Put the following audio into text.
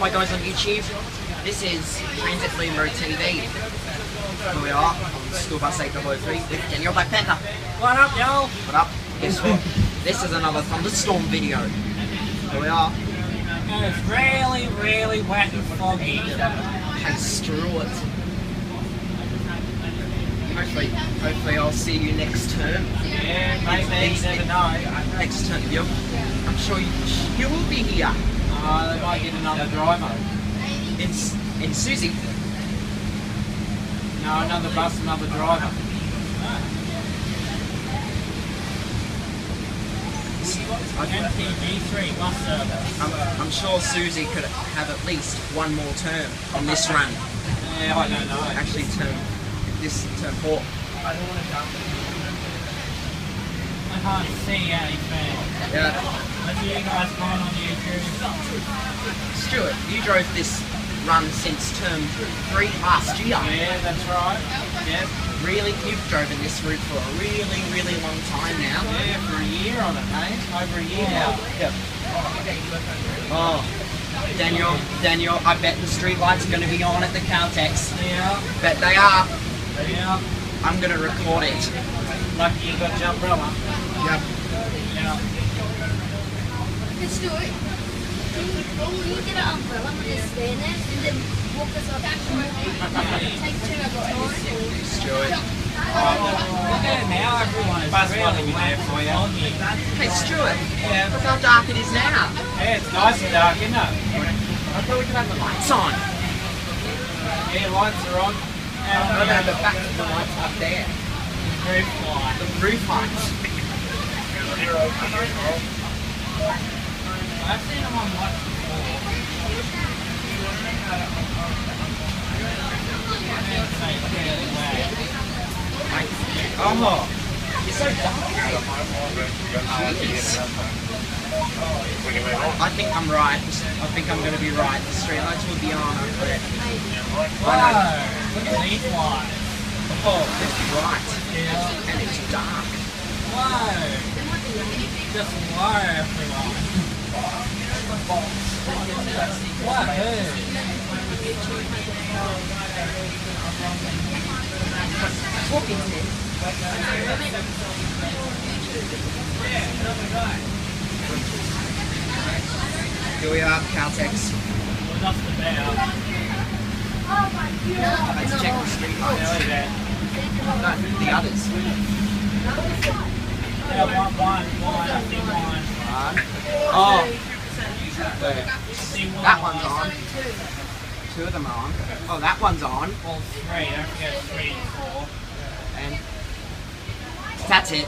Hi guys on YouTube, this is Transit Free Road TV. Here we are on School Bus 803 with Daniel Blackpanther. What up, y'all? What up? Guess what? This is another Thunderstorm video. Here we are. And it's really, really wet and foggy. Hey, screw it. Hopefully I'll see you next term. Yeah, maybe, you never know. Next term, yep. I'm sure you will be here. They might get another driver. In Susie. No, another bus, another driver. MTG3 bus service. I'm sure Susie could have at least one more term on this run. Yeah, I don't know. Actually, this term 4. I can't see anything. Yeah. What are you guys going on YouTube? Stuart, you drove this run since term 3 last year. Yeah, that's right. Yeah. Really, you've driven this route for a really, really long time now. Yeah, for a year on it, mate. Over a year now. Yep. Oh, Daniel, I bet the street lights are going to be on at the Caltex. Yeah. Bet they are. Yeah. I'm going to record it. Lucky you got your umbrella. Yep. Yeah. Let's do it. Can you get an umbrella and just stand there and then walk us up? Take 2 at a time. Stuart. Look at it now, everyone. Bus really there for you. Hey, Stuart. Yeah. Look how dark it is now. Yeah, it's nice and dark, isn't it? I thought we could have the lights on. Yeah, lights are on. What about the back of the lights up there? Roof light. The roof lights. I've seen them on lights before. Oh, you're so dark. Jeez. I think I'm right. I think I'm going to be right. The street lights will be on. Whoa, look at these lights. Oh, that's right. Yeah. And it's dark. Whoa. Just whoa, everyone. Here we are, Caltex. Well, that's the bell. Let's check the street lights. No, the others. Yeah, one, I think one. Oh, that one's on. 2 of them are on. Oh, that one's on. Well, 3, don't forget 3 and 4. And that's it.